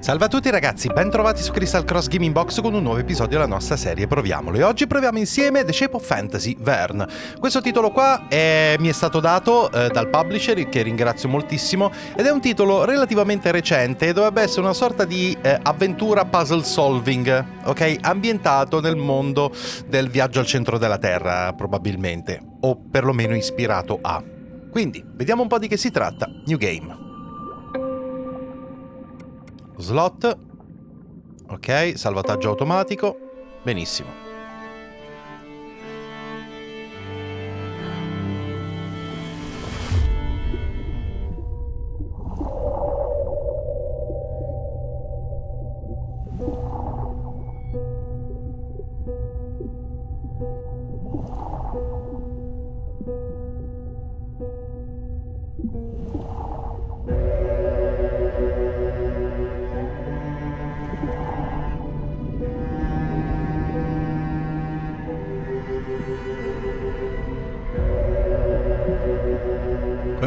Salve a tutti ragazzi, ben trovati su Crystal Cross Gaming Box con un nuovo episodio della nostra serie Proviamolo. E oggi proviamo insieme The Shape of Fantasy, VERNE. Questo titolo qua mi è stato dato dal publisher, che ringrazio moltissimo, ed è un titolo relativamente recente e dovrebbe essere una sorta di avventura puzzle solving, ok? Ambientato nel mondo del viaggio al centro della Terra, probabilmente, o perlomeno ispirato a. Quindi, vediamo un po' di che si tratta. New Game. Slot, ok, salvataggio automatico, benissimo.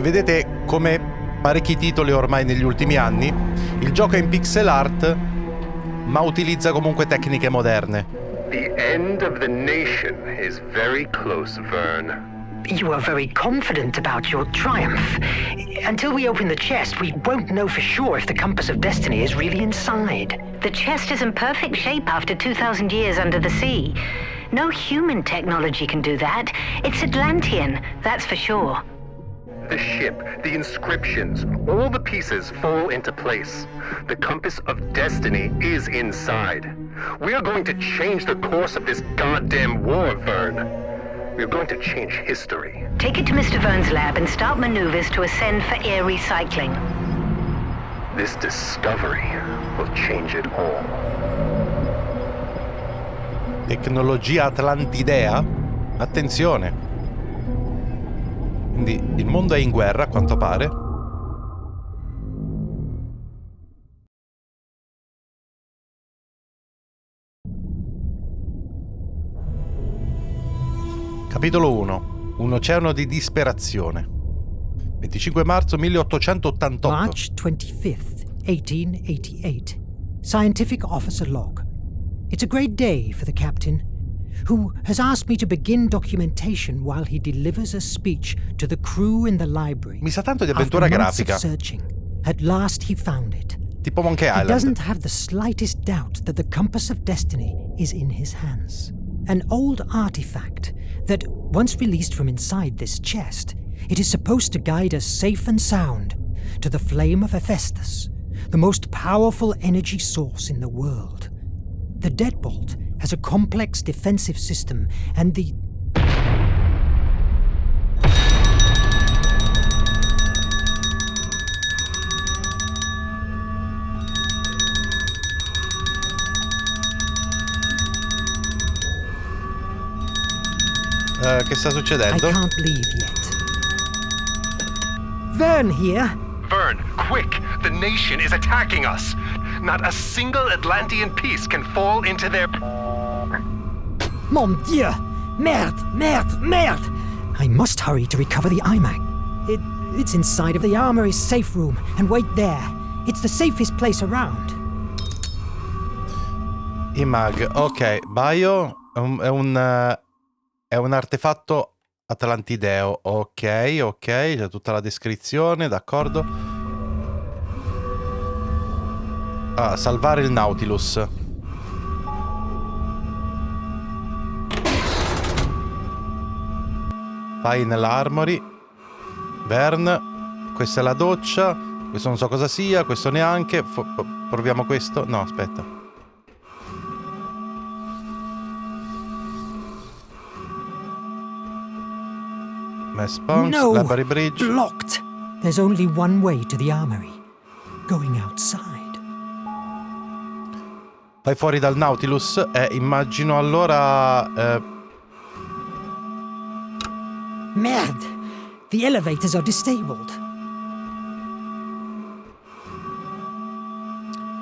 Vedete, come parecchi titoli ormai negli ultimi anni, il gioco è in pixel art, ma utilizza comunque tecniche moderne. The end of the nation is very close, Verne. You are very confident about your triumph. Until we open the chest, we won't know for sure if the compass of destiny is really inside. The chest is in perfect shape after 2,000 years under the sea. No human technology can do that. It's Atlantean, that's for sure. The ship, the inscriptions, all the pieces fall into place. The compass of destiny is inside. We are going to change the course of this goddamn war, Verne. We are going to change history. Take it to Mr. Verne's lab and start maneuvers to ascend for air recycling. This discovery will change it all. Tecnologia atlantidea? Attenzione. Quindi il mondo è in guerra, a quanto pare. Capitolo 1. Un oceano di disperazione. 25 marzo 1888. March 25th, 1888. Scientific Officer Log. It's a great day for the captain, who has asked me to begin documentation while he delivers a speech to the crew in the library. Mi sa tanto di avventura grafica. Searching, at last he found it. Tipo Monkey Island. He doesn't have the slightest doubt that the compass of destiny is in his hands. An old artifact that, once released from inside this chest, it is supposed to guide us safe and sound to the flame of Hephaestus, the most powerful energy source in the world. The deadbolt has a complex defensive system, and the... Che sta succedendo? I can't leave yet. Verne here. Verne, quick! The nation is attacking us! Not a single Atlantean piece can fall into their... Mon Dieu! Merde! Merde! Merde! I must hurry to recover the iMac. It's inside of the armory's safe room, and wait there. It's the safest place around. IMAG, ok. Bio è un artefatto atlantideo. Ok, c'è tutta la descrizione, d'accordo. Ah, salvare il Nautilus. Vai nell'armory. Verne. Questa è la doccia. Questo non so cosa sia. Questo neanche. Proviamo questo. No, aspetta. Mess Punks, No! Library Bridge. Blocked! There's only one way to the armory. Going outside. Vai fuori dal Nautilus. Immagino allora... Merde! The elevators are disabled.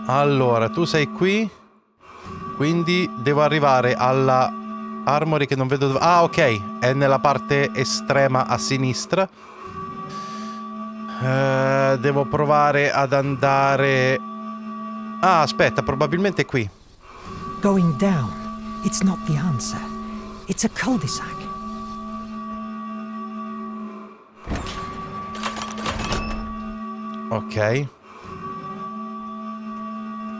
Allora, tu sei qui. Quindi devo arrivare alla armory che non vedo dove... Ah, ok. È nella parte estrema a sinistra. Devo provare ad andare Ah, aspetta, probabilmente è qui. Going down, it's not the answer. It's a cul-de-sac. Ok.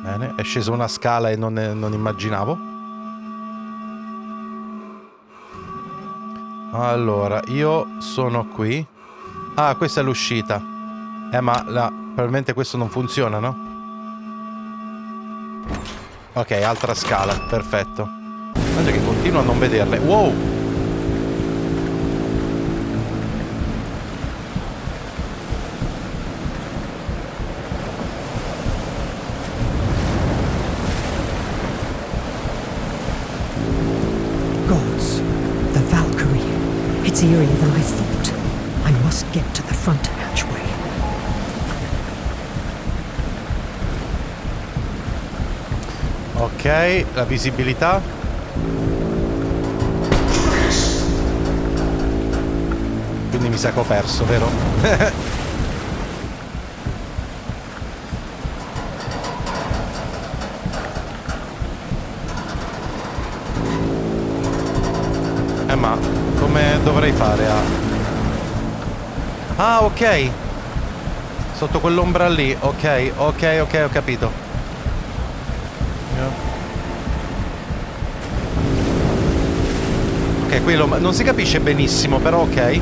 Bene, è scesa una scala e non immaginavo. Allora, io sono qui. Ah, questa è l'uscita. Ma probabilmente questo non funziona, no? Ok, altra scala, perfetto. Guarda che continuo a non vederle. Wow! Gods, the Valkyrie. It's eerier than I thought. I must get to the front hatchway. Ok, la visibilità. Quindi mi sa che ho perso, vero? Ma come dovrei fare a... Ah, ok. Sotto quell'ombra lì. Ok, ok, ok, ho capito. Ok, qui non si capisce benissimo, però ok.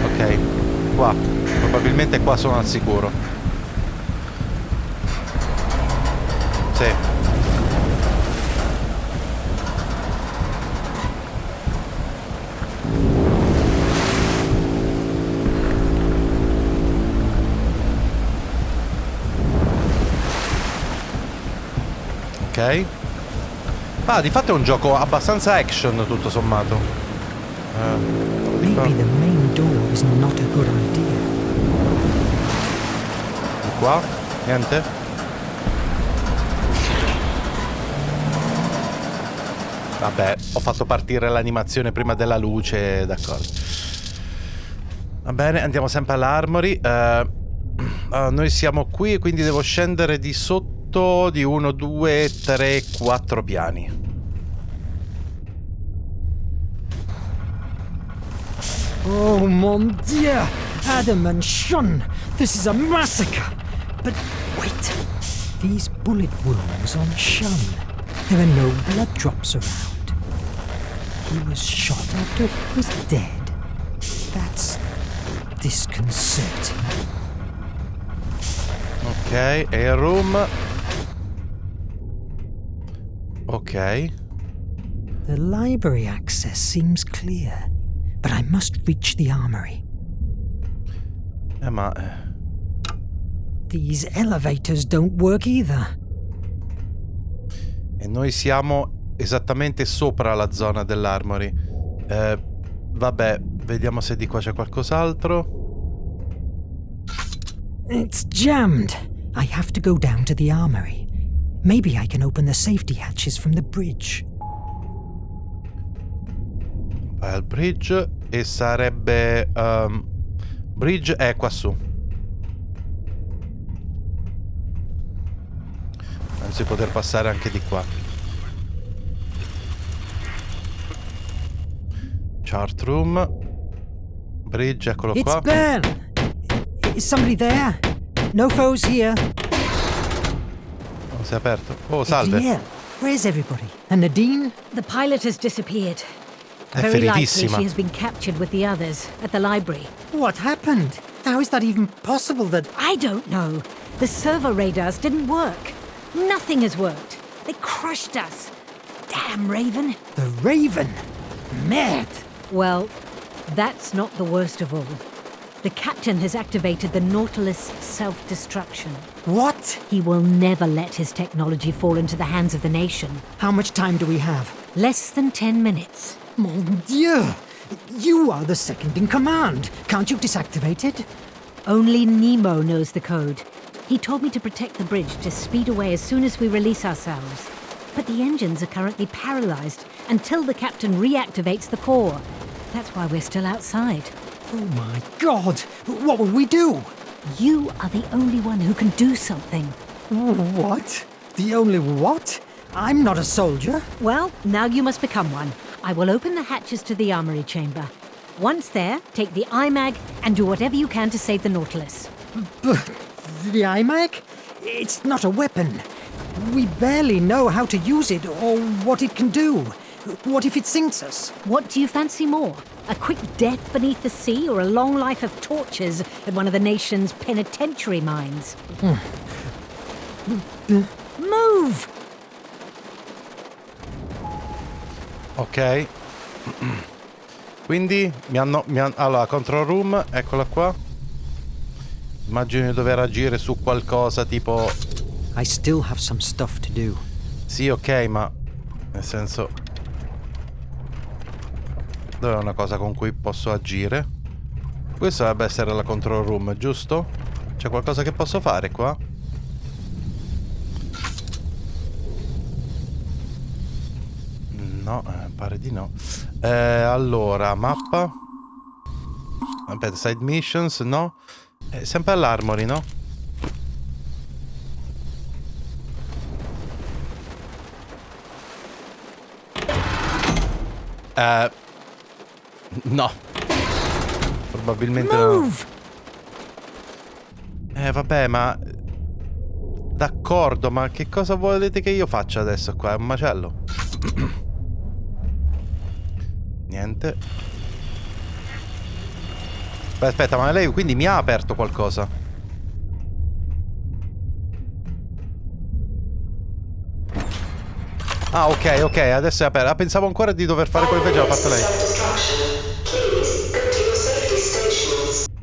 Ok, qua. Probabilmente qua sono al sicuro. Sì. Ok. Ah, di fatto è un gioco abbastanza action, tutto sommato. Maybe the main door is not a good idea. Di qua? Niente? Vabbè, ho fatto partire l'animazione prima della luce, d'accordo. Va bene, andiamo sempre all'Armory. Noi siamo qui, quindi devo scendere di sotto di 1, 2, 3, 4 piani. Oh mon Dieu! Adam and Shun! This is a massacre! But wait! These bullet wounds on Shun. There are no blood drops around. He was shot after he was dead. That's disconcerting. Ok, air room. Ok. The library access seems clear, but I must reach the armory. Ma... These elevators don't work either. E noi siamo esattamente sopra la zona dell'Armory. Vabbè, vediamo se di qua c'è qualcos'altro. It's jammed. I have to go down to the armory. Maybe I can open the safety hatches from the bridge. Vai al bridge e sarebbe... bridge è qua su. Penso di poter passare anche di qua. Chart room. Bridge, eccolo It's qua. Bern! Is somebody there? No foes here. Oh, si è aperto. Oh, salve. Yeah. Where's everybody? And Nadine? The pilot has disappeared. È Very likely feritissima. she has been captured with the others at the library. What happened? How is that even possible that... I don't know. The servo radars didn't work. Nothing has worked. They crushed us. Damn Raven. The Raven? Merde! Well, that's not the worst of all. The captain has activated the Nautilus self-destruction. What? He will never let his technology fall into the hands of the nation. How much time do we have? Less than 10 minutes. Mon Dieu! You are the second in command. Can't you disactivate it? Only Nemo knows the code. He told me to protect the bridge to speed away as soon as we release ourselves. But the engines are currently paralyzed until the captain reactivates the core. That's why we're still outside. Oh my God! What will we do? You are the only one who can do something. What? The only what? I'm not a soldier. Well, now you must become one. I will open the hatches to the armory chamber. Once there, take the IMAG and do whatever you can to save the Nautilus. But the IMAG? It's not a weapon. We barely know how to use it or what it can do. What if it sinks us? What do you fancy more? A quick death beneath the sea or a long life of tortures at one of the nation's penitentiary mines? Move! Ok. Quindi allora, control room, eccola qua. Immagino di dover agire su qualcosa tipo... I still have some stuff to do. Sì, ok, ma... nel senso... dov'è una cosa con cui posso agire? Questa dovrebbe essere la control room, giusto? C'è qualcosa che posso fare qua? No, pare di no. Allora, mappa. Aspetta, side missions, no? Sempre all'armory, no? No. Probabilmente Move! no. Vabbè, ma... d'accordo, ma che cosa volete che io faccia adesso qua? È un macello. Niente. Beh, aspetta, ma lei quindi mi ha aperto qualcosa? Ah, ok, ok, adesso è aperto. Ah, pensavo ancora di dover fare quello che già l'ha fatto lei.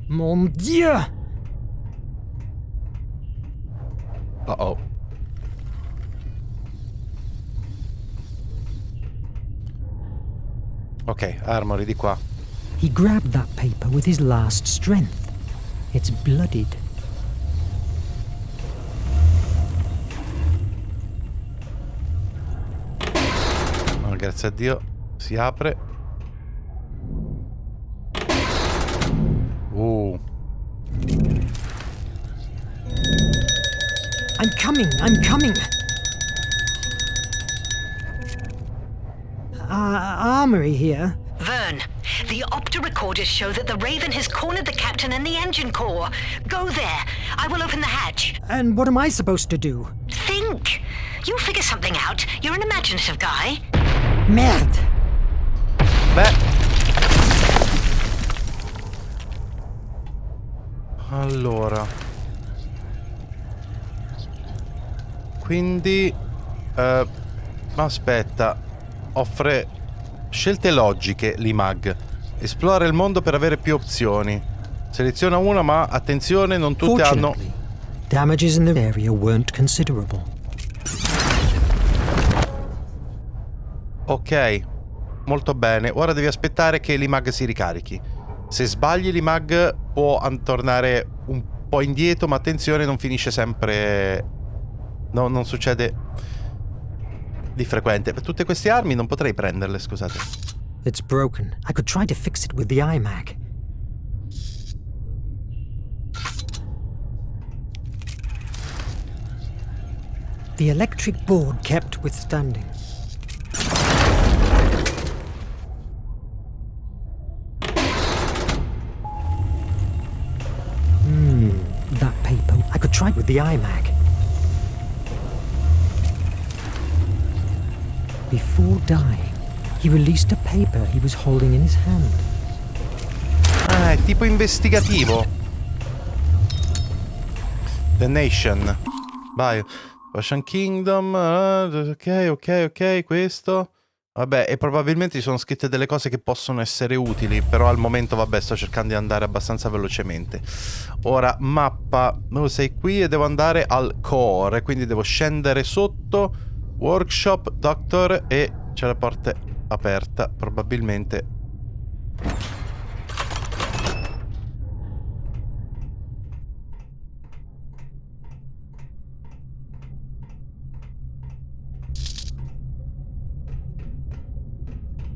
Mon Dieu! Oh. Ok, armory di qua. He grabbed that paper with his last strength. It's bloodied. Oh, grazie a Dio. Si apre. I'm coming. Armory here. Verne, the opta recorders show that the Raven has cornered the captain and the engine core. Go there. I will open the hatch. And what am I supposed to do? Think. You'll figure something out. You're an imaginative guy. Merde! Beh. Allora. Quindi... aspetta. Offre scelte logiche, l'IMAG. Esplora il mondo per avere più opzioni. Seleziona una, ma attenzione, non tutte hanno... Damages in the area weren't considerable. Ok, molto bene. Ora devi aspettare che l'IMAG si ricarichi. Se sbagli l'IMAG può tornare un po' indietro, ma attenzione, non finisce sempre... No, non succede di frequente. Per tutte queste armi non potrei prenderle, scusate. It's broken. I could try to fix it with the iMac. The electric board kept withstanding. That paper. I could try with the iMac. Before dying, he released a paper he was holding in his hand. Ah, è tipo investigativo. The Nation. Vai. Ocean Kingdom. Ok, questo. Vabbè, e probabilmente ci sono scritte delle cose che possono essere utili, però al momento, vabbè, sto cercando di andare abbastanza velocemente. Ora, mappa. Sei qui e devo andare al core, quindi devo scendere sotto. Workshop, doctor, e c'è la porta aperta, probabilmente.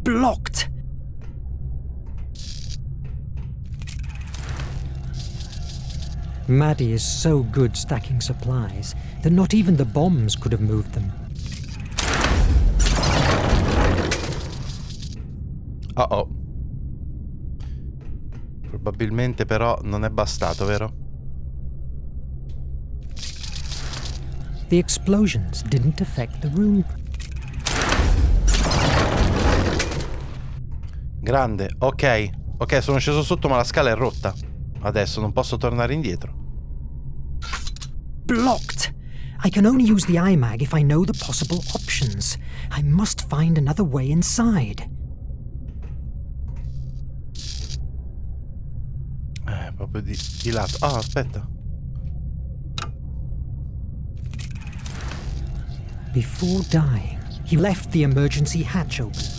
Blocked! Maddie is so good stacking supplies that not even the bombs could have moved them. Oh. Probabilmente però non è bastato, vero? The explosions didn't affect the room. Grande, ok. Ok, sono sceso sotto ma la scala è rotta. Adesso non posso tornare indietro. Blocked! I can only use the IMAG if I know the possible options. I must find another way inside. Proprio di lato. Ah, aspetta. Before dying, he left the emergency hatch open.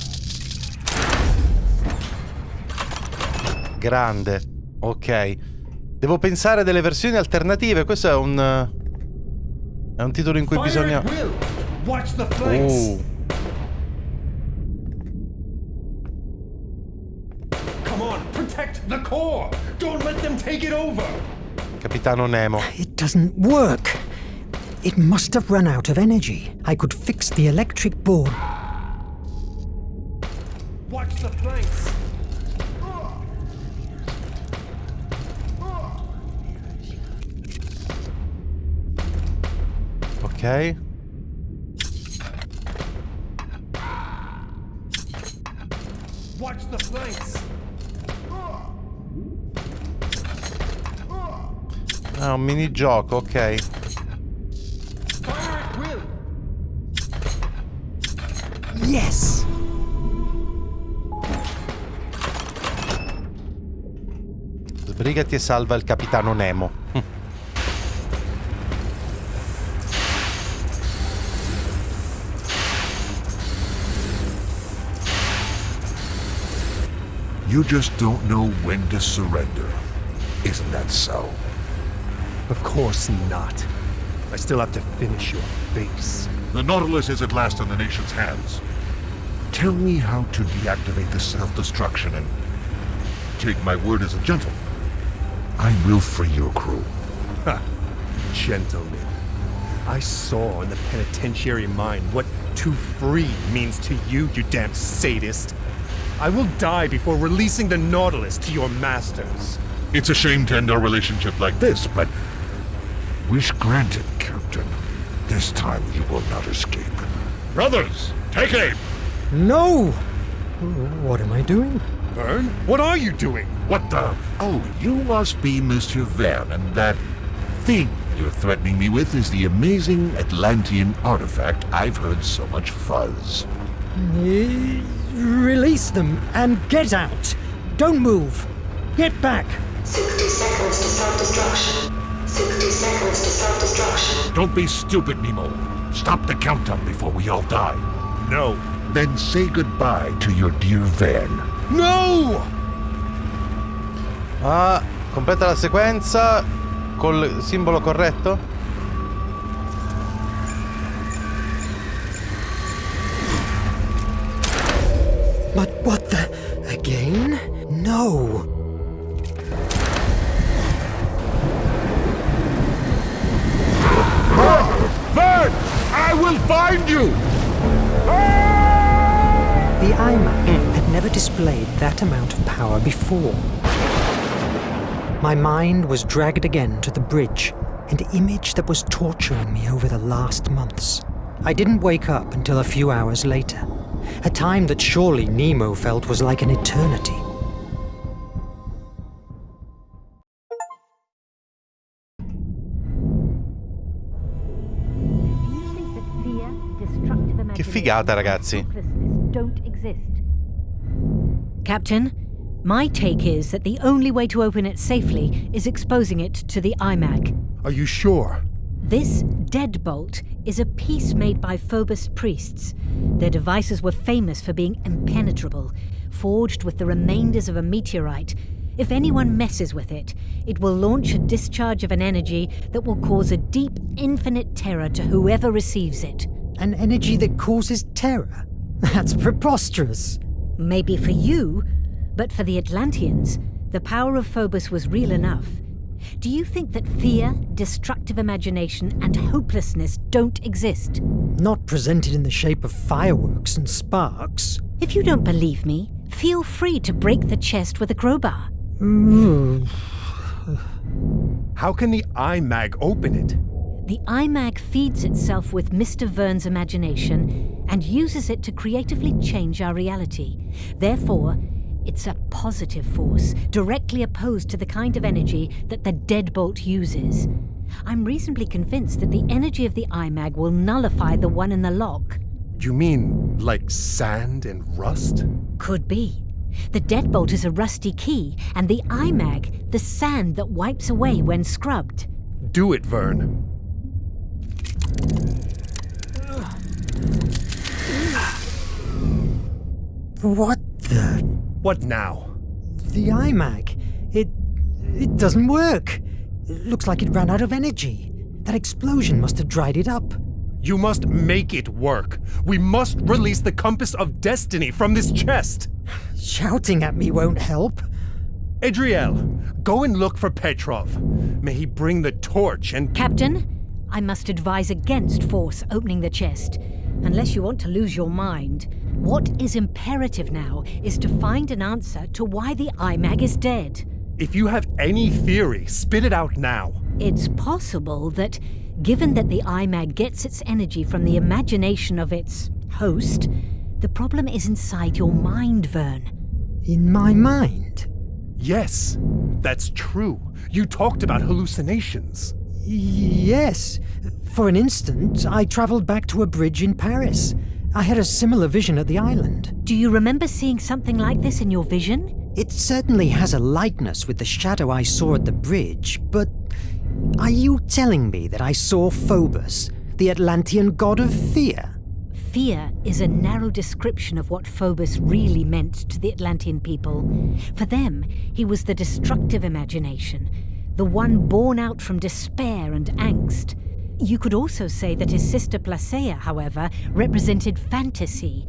Grande. Ok. Devo pensare a delle versioni alternative. Questo è un titolo in cui bisogna... Come on, protect the core. Don't let them take it over. Capitano Nemo. It doesn't work. It must have run out of energy. I could fix the electric board. Watch the flanks. Ok. Watch the flanks. Ah, un minigioco, ok. Fire at will. Yes! Sbrigati e salva il capitano Nemo. You just don't know when to surrender. Isn't that so? Of course not. I still have to finish your face. The Nautilus is at last in the nation's hands. Tell me how to deactivate the self-destruction and take my word as a gentleman. I will free your crew. Ha! Gentlemen. I saw in the penitentiary mine what to free means to you, you damn sadist. I will die before releasing the Nautilus to your masters. It's a shame to end our relationship like this, but... Wish granted, Captain. This time you will not escape. Brothers, take aim! No! What am I doing? Vern, what are you doing? What the... Oh, you must be Mr. Verne, and that thing you're threatening me with is the amazing Atlantean artifact I've heard so much fuzz. Release them and get out! Don't move! Get back! 60 seconds to self-destruction. 60 seconds to self-destruction. Don't be stupid, Nemo. Stop the countdown before we all die. No. Then say goodbye to your dear Verne. No! Ah, completa la sequenza col simbolo corretto? But what the... Again? No. Verne! I will find you! The iMac had never displayed that amount of power before. My mind was dragged again to the bridge, an image that was torturing me over the last months. I didn't wake up until a few hours later, a time that surely Nemo felt was like an eternity. Che figata, ragazzi. Don't exist. Captain, my take is that the only way to open it safely is exposing it to the IMAG. Are you sure? This deadbolt is a piece made by Phobos priests. Their devices were famous for being impenetrable, forged with the remainders of a meteorite. If anyone messes with it, it will launch a discharge of an energy that will cause a deep, infinite terror to whoever receives it. An energy that causes terror? That's preposterous. Maybe for you, but for the Atlanteans, the power of Phobos was real enough. Do you think that fear, destructive imagination, and hopelessness don't exist? Not presented in the shape of fireworks and sparks. If you don't believe me, feel free to break the chest with a crowbar. How can the IMAG open it? The IMAG feeds itself with Mr. Verne's imagination and uses it to creatively change our reality. Therefore, it's a positive force, directly opposed to the kind of energy that the deadbolt uses. I'm reasonably convinced that the energy of the IMAG will nullify the one in the lock. You mean like sand and rust? Could be. The deadbolt is a rusty key, and the IMAG, the sand that wipes away when scrubbed. Do it, Verne. What the... What now? The IMAG. It doesn't work. It looks like it ran out of energy. That explosion must have dried it up. You must make it work. We must release the compass of destiny from this chest. Shouting at me won't help. Adriel, go and look for Petrov. May he bring the torch and... Captain, I must advise against force opening the chest, unless you want to lose your mind. What is imperative now is to find an answer to why the IMAG is dead. If you have any theory, spit it out now. It's possible that, given that the IMAG gets its energy from the imagination of its host, the problem is inside your mind, Verne. In my mind? Yes, that's true. You talked about hallucinations. Yes. For an instant, I travelled back to a bridge in Paris. I had a similar vision at the island. Do you remember seeing something like this in your vision? It certainly has a likeness with the shadow I saw at the bridge, but are you telling me that I saw Phobos, the Atlantean god of fear? Fear is a narrow description of what Phobos really meant to the Atlantean people. For them, he was the destructive imagination, the one born out from despair and angst. You could also say that his sister Placea, however, represented fantasy.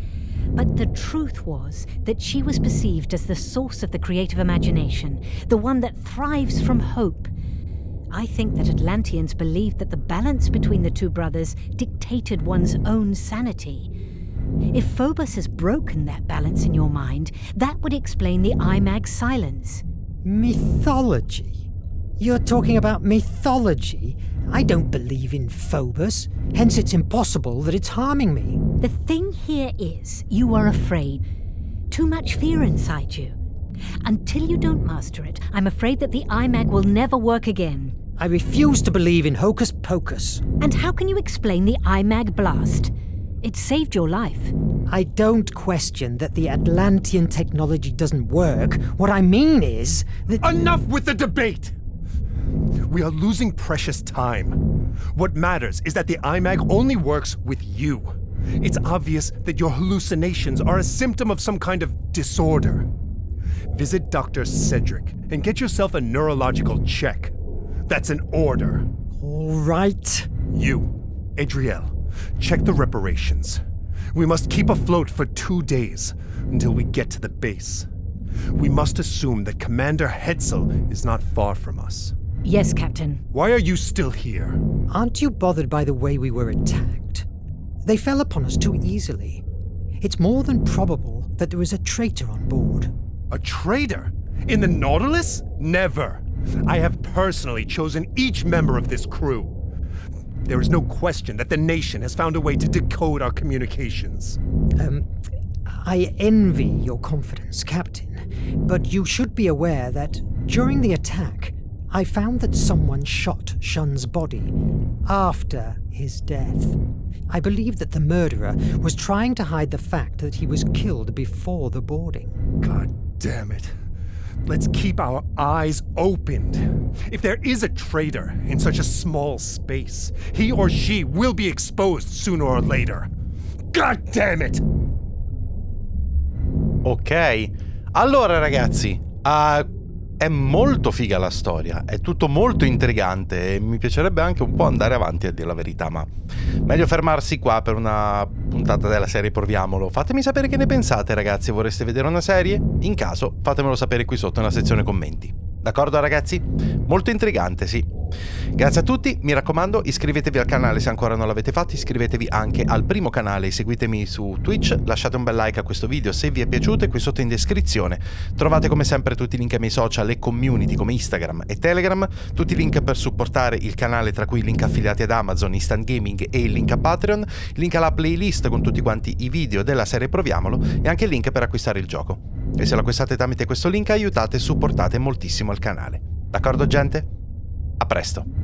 But the truth was that she was perceived as the source of the creative imagination, the one that thrives from hope. I think that Atlanteans believed that the balance between the two brothers dictated one's own sanity. If Phobos has broken that balance in your mind, that would explain the IMAG's silence. Mythology? You're talking about mythology? I don't believe in Phobos, hence it's impossible that it's harming me. The thing here is, you are afraid. Too much fear inside you. Until you don't master it, I'm afraid that the IMAG will never work again. I refuse to believe in hocus pocus. And how can you explain the IMAG blast? It saved your life. I don't question that the Atlantean technology doesn't work. What I mean is that... Enough with the debate! We are losing precious time. What matters is that the IMAG only works with you. It's obvious that your hallucinations are a symptom of some kind of disorder. Visit Dr. Cedric and get yourself a neurological check. That's an order. All right. You, Adriel, check the reparations. We must keep afloat for 2 days until we get to the base. We must assume that Commander Hetzel is not far from us. Yes, Captain. Why are you still here? Aren't you bothered by the way we were attacked? They fell upon us too easily. It's more than probable that there was a traitor on board. A traitor? In the Nautilus? Never. I have personally chosen each member of this crew. There is no question that the nation has found a way to decode our communications. I envy your confidence, Captain, but you should be aware that during the attack, I found that someone shot Shun's body after his death. I believe that the murderer was trying to hide the fact that he was killed before the boarding. God damn it. Let's keep our eyes opened. If there is a traitor in such a small space, he or she will be exposed sooner or later. God damn it! Ok, allora ragazzi, è molto figa la storia, è tutto molto intrigante e mi piacerebbe anche un po' andare avanti, a dire la verità, ma meglio fermarsi qua per una puntata della serie Proviamolo. Fatemi sapere che ne pensate, ragazzi. Vorreste vedere una serie? In caso, fatemelo sapere qui sotto nella sezione commenti. D'accordo, ragazzi? Molto intrigante, sì. Grazie a tutti, mi raccomando, iscrivetevi al canale se ancora non l'avete fatto, iscrivetevi anche al primo canale, seguitemi su Twitch, lasciate un bel like a questo video se vi è piaciuto e qui sotto in descrizione trovate come sempre tutti i link ai miei social e community come Instagram e Telegram, tutti i link per supportare il canale, tra cui i link affiliati ad Amazon, Instant Gaming e il link a Patreon, il link alla playlist con tutti quanti i video della serie Proviamolo e anche il link per acquistare il gioco. E se lo acquistate tramite questo link aiutate e supportate moltissimo il canale. D'accordo, gente? A presto!